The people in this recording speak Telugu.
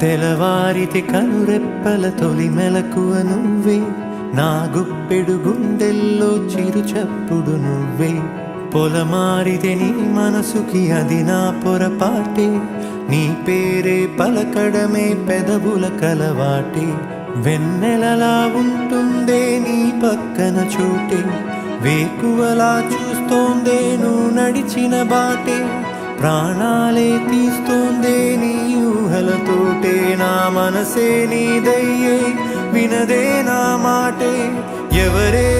తెలవారితి కనురెప్పల తొలి మెలకువ నువ్వే, నా గుప్పెడు గుండెల్లో చిరు చప్పుడు నువ్వే. పొలమారితే నీ మనసుకి అది నా పొరపాటే, నీ పేరే పలకడమే పెదవుల కలవాటే. వెన్నెలలా ఉంటుందే నీ పక్కన చోటే, వేకువలా చూస్తోందే నువ్వు నడిచిన బాటే. ప్రాణాలే తీస్తోందే నీ ఊహలతోటే, నా మనసే నీదయ్యే వినదే నా మాటే. ఎవరే